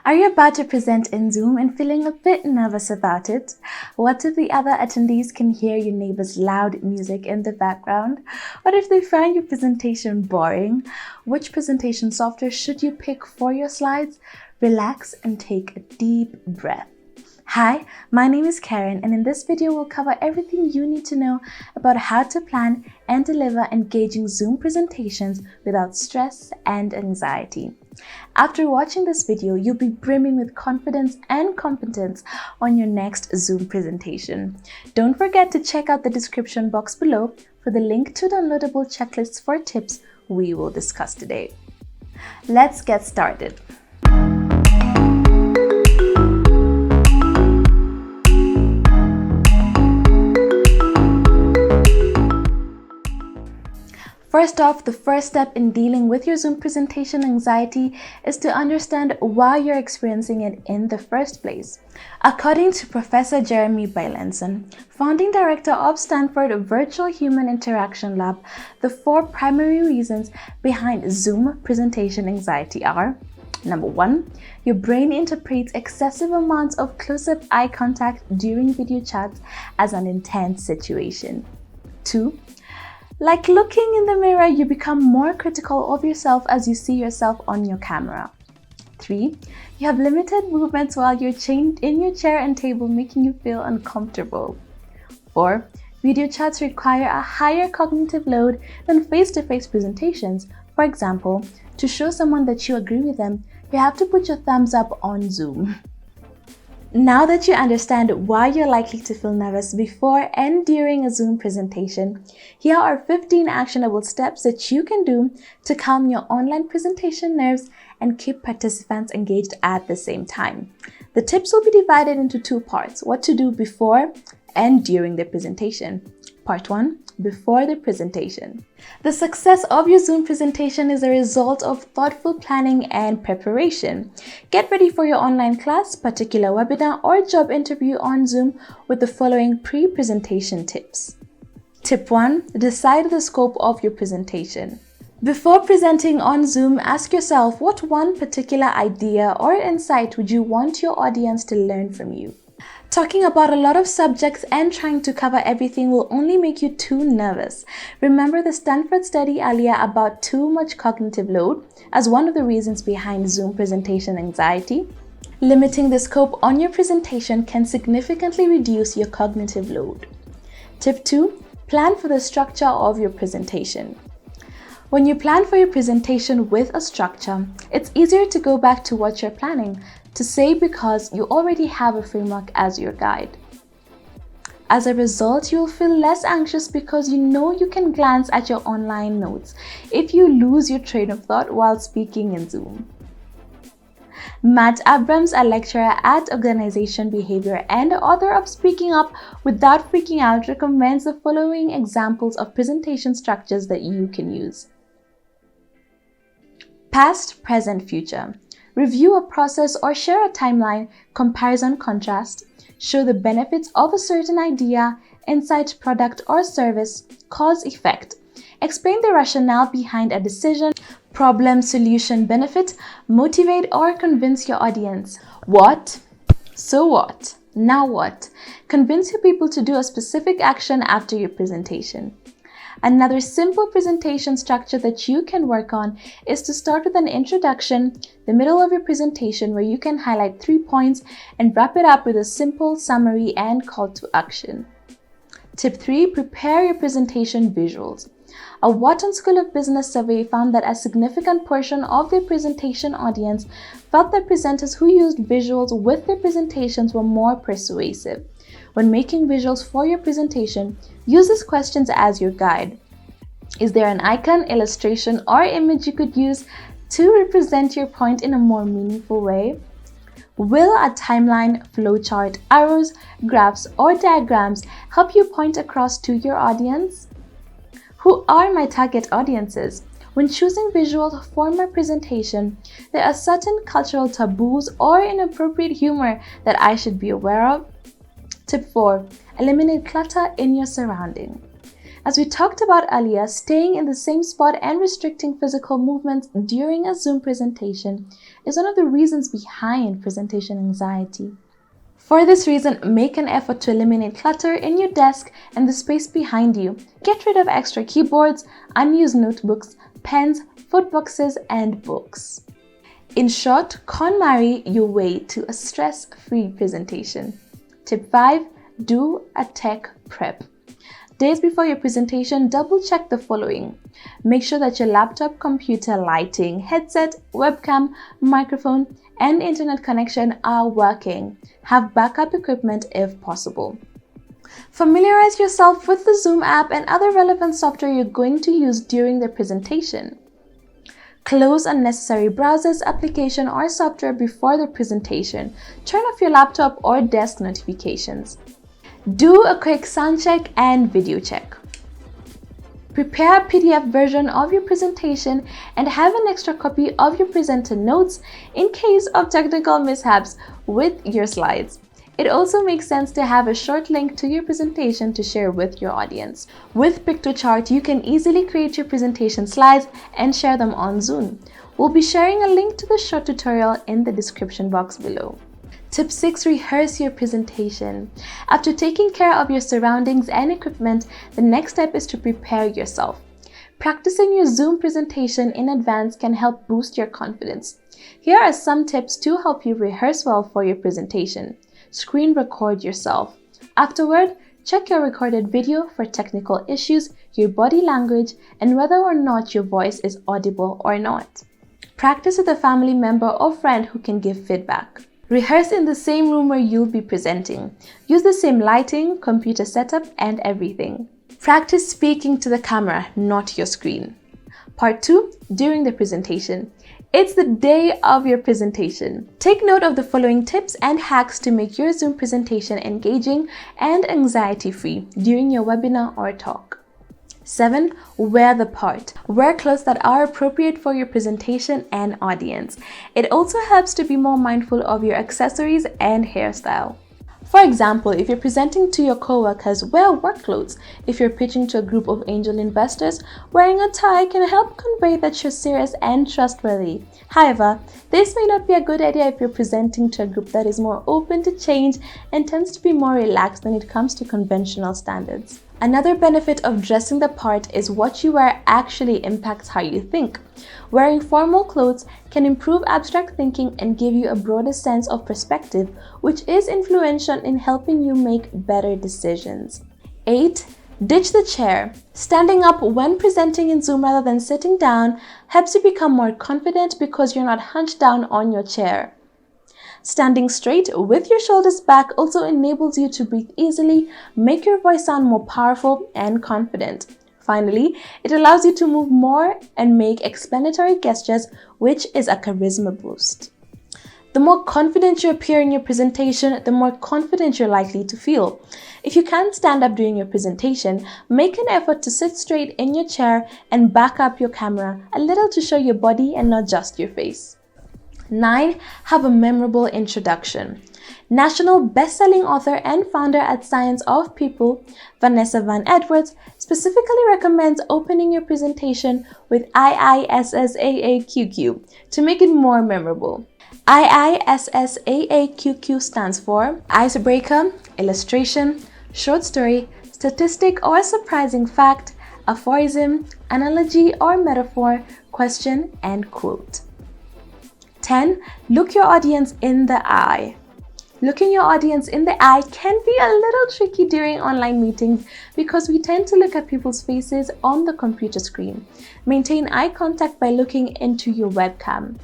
Are you about to present in Zoom and feeling a bit nervous about it? What if the other attendees can hear your neighbor's loud music in the background? What if they find your presentation boring? Which presentation software should you pick for your slides? Relax and take a deep breath. Hi, my name is Karen, and in this video we'll cover everything you need to know about how to plan and deliver engaging Zoom presentations without stress and anxiety. After watching this video, you'll be brimming with confidence and competence on your next Zoom presentation. Don't forget to check out the description box below for the link to downloadable checklists for tips we will discuss today. Let's get started. First off, the first step in dealing with your Zoom presentation anxiety is to understand why you're experiencing it in the first place. According to Professor Jeremy Bailenson, founding director of Stanford Virtual Human Interaction Lab, the 4 primary reasons behind Zoom presentation anxiety are: Number 1, your brain interprets excessive amounts of close-up eye contact during video chats as an intense situation. 2, like looking in the mirror, you become more critical of yourself as you see yourself on your camera. 3, you have limited movements while you're chained in your chair and table, making you feel uncomfortable. 4, video chats require a higher cognitive load than face-to-face presentations. For example, to show someone that you agree with them, you have to put your thumbs up on Zoom. Now that you understand why you're likely to feel nervous before and during a Zoom presentation, here are 15 actionable steps that you can do to calm your online presentation nerves and keep participants engaged at the same time. The tips will be divided into 2 parts: what to do before and during the presentation. Part 1, before the presentation. The success of your Zoom presentation is a result of thoughtful planning and preparation. Get ready for your online class, particular webinar, or job interview on Zoom with the following pre-presentation tips. Tip 1, decide the scope of your presentation. Before presenting on Zoom, ask yourself, what one particular idea or insight would you want your audience to learn from you? Talking about a lot of subjects and trying to cover everything will only make you too nervous. Remember the Stanford study earlier about too much cognitive load as one of the reasons behind Zoom presentation anxiety? Limiting the scope on your presentation can significantly reduce your cognitive load. Tip 2, plan for the structure of your presentation. When you plan for your presentation with a structure, it's easier to go back to what you're planning to say because you already have a framework as your guide. As a result, you'll feel less anxious because you know you can glance at your online notes if you lose your train of thought while speaking in Zoom. Matt Abrams, a lecturer at Organization Behavior and author of Speaking Up Without Freaking Out, recommends the following examples of presentation structures that you can use. Past, present, future. Review a process or share a timeline, comparison, contrast. Show the benefits of a certain idea, insight, product, or service, cause, effect. Explain the rationale behind a decision, problem, solution, benefit. Motivate or convince your audience. What? So what? Now what? Convince your people to do a specific action after your presentation. Another simple presentation structure that you can work on is to start with an introduction, the middle of your presentation where you can highlight 3 points, and wrap it up with a simple summary and call to action. Tip 3, prepare your presentation visuals. A Wharton School of Business survey found that a significant portion of their presentation audience felt that presenters who used visuals with their presentations were more persuasive. When making visuals for your presentation, use these questions as your guide. Is there an icon, illustration, or image you could use to represent your point in a more meaningful way? Will a timeline, flowchart, arrows, graphs, or diagrams help you point across to your audience? Who are my target audiences? When choosing visuals for my presentation, there are certain cultural taboos or inappropriate humor that I should be aware of. Tip 4, eliminate clutter in your surrounding. As we talked about earlier, staying in the same spot and restricting physical movements during a Zoom presentation is one of the reasons behind presentation anxiety. For this reason, make an effort to eliminate clutter in your desk and the space behind you. Get rid of extra keyboards, unused notebooks, pens, food boxes, and books. In short, KonMari your way to a stress-free presentation. Tip 5. Do a tech prep. Days before your presentation, double-check the following. Make sure that your laptop, computer, lighting, headset, webcam, microphone, and internet connection are working. Have backup equipment if possible. Familiarize yourself with the Zoom app and other relevant software you're going to use during the presentation. Close unnecessary browsers, application, or software before the presentation. Turn off your laptop or desk notifications. Do a quick sound check and video check. Prepare a PDF version of your presentation and have an extra copy of your presenter notes in case of technical mishaps with your slides. It also makes sense to have a short link to your presentation to share with your audience. With Piktochart, you can easily create your presentation slides and share them on Zoom. We'll be sharing a link to the short tutorial in the description box below. Tip 6. Rehearse your presentation. After taking care of your surroundings and equipment, the next step is to prepare yourself. Practicing your Zoom presentation in advance can help boost your confidence. Here are some tips to help you rehearse well for your presentation. Screen record yourself. Afterward, check your recorded video for technical issues, your body language, and whether or not your voice is audible or not. Practice with a family member or friend who can give feedback. Rehearse in the same room where you'll be presenting. Use the same lighting, computer setup, and everything. Practice speaking to the camera, not your screen. Part 2. During the presentation. It's the day of your presentation. Take note of the following tips and hacks to make your Zoom presentation engaging and anxiety-free during your webinar or talk. 7. Wear the part. Wear clothes that are appropriate for your presentation and audience. It also helps to be more mindful of your accessories and hairstyle. For example, if you're presenting to your coworkers, wear work clothes. If you're pitching to a group of angel investors, wearing a tie can help convey that you're serious and trustworthy. However, this may not be a good idea if you're presenting to a group that is more open to change and tends to be more relaxed when it comes to conventional standards. Another benefit of dressing the part is what you wear actually impacts how you think. Wearing formal clothes can improve abstract thinking and give you a broader sense of perspective, which is influential in helping you make better decisions. 8. Ditch the chair. Standing up when presenting in Zoom rather than sitting down helps you become more confident because you're not hunched down on your chair. Standing straight with your shoulders back also enables you to breathe easily, make your voice sound more powerful and confident. Finally, it allows you to move more and make explanatory gestures, which is a charisma boost. The more confident you appear in your presentation, the more confident you're likely to feel. If you can't stand up during your presentation, make an effort to sit straight in your chair and back up your camera a little to show your body and not just your face. 9. Have a memorable introduction. National best-selling author and founder at Science of People, Vanessa Van Edwards, specifically recommends opening your presentation with IISSAAQQ to make it more memorable. IISSAAQQ stands for Icebreaker, Illustration, Short Story, Statistic or Surprising Fact, Aphorism, Analogy or Metaphor, Question, and Quote. 10. Look your audience in the eye. Looking your audience in the eye can be a little tricky during online meetings because we tend to look at people's faces on the computer screen. Maintain eye contact by looking into your webcam.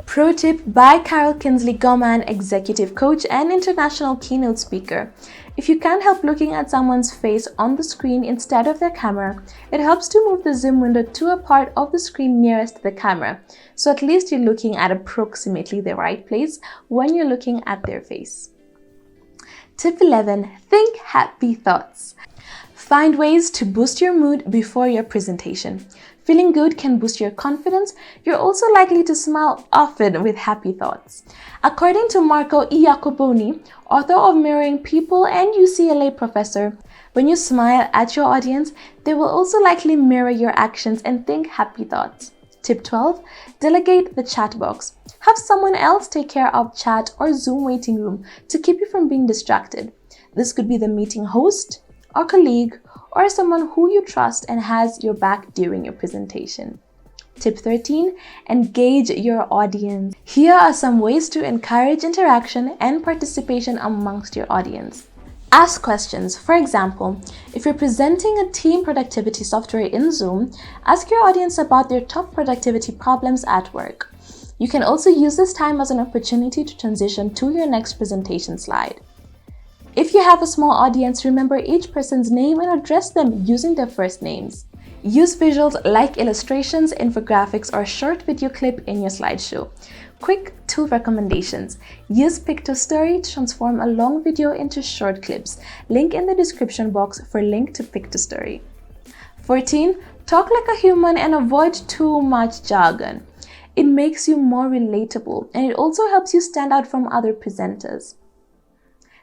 Pro tip by Carol Kinsley Gorman, executive coach and international keynote speaker. If you can't help looking at someone's face on the screen instead of their camera, it helps to move the Zoom window to a part of the screen nearest the camera, so at least you're looking at approximately the right place when you're looking at their face. Tip 11. Think happy thoughts. Find ways to boost your mood before your presentation. Feeling good can boost your confidence. You're also likely to smile often with happy thoughts. According to Marco E. Jacoboni, author of Mirroring People and UCLA professor, when you smile at your audience, they will also likely mirror your actions and think happy thoughts. Tip 12. Delegate the chat box. Have someone else take care of chat or Zoom waiting room to keep you from being distracted. This could be the meeting host, or colleague, or someone who you trust and has your back during your presentation. Tip 13. Engage your audience. Here are some ways to encourage interaction and participation amongst your audience. Ask questions. For example, if you're presenting a team productivity software in Zoom, ask your audience about their top productivity problems at work. You can also use this time as an opportunity to transition to your next presentation slide. If you have a small audience, remember each person's name and address them using their first names. Use visuals like illustrations, infographics, or a short video clip in your slideshow. Quick tool recommendations. Use Piktochart to transform a long video into short clips. Link in the description box for link to Piktochart. 14. Talk like a human and avoid too much jargon. It makes you more relatable and it also helps you stand out from other presenters.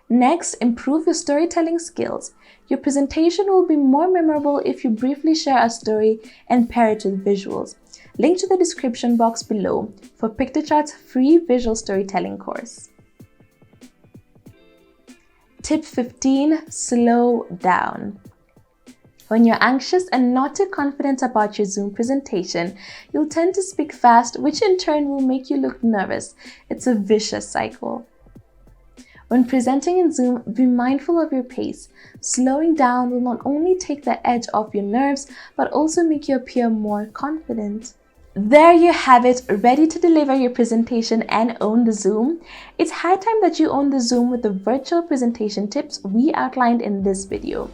Next, improve your storytelling skills. Your presentation will be more memorable if you briefly share a story and pair it with visuals. Link to the description box below for Piktochart free visual storytelling course. Tip 15. Slow down. When you're anxious and not too confident about your Zoom presentation, you'll tend to speak fast, which in turn will make you look nervous. It's a vicious cycle. When presenting in Zoom, be mindful of your pace. Slowing down will not only take the edge off your nerves, but also make you appear more confident. There you have it, ready to deliver your presentation and own the Zoom. It's high time that you own the Zoom with the virtual presentation tips we outlined in this video.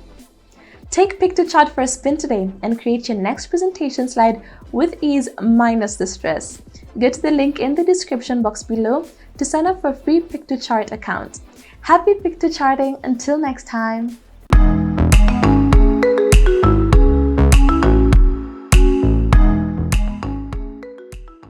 Take Piktochart for a spin today and create your next presentation slide with ease minus the stress. Go to the link in the description box below to sign up for a free Piktochart account. Happy Piktocharting! Until next time!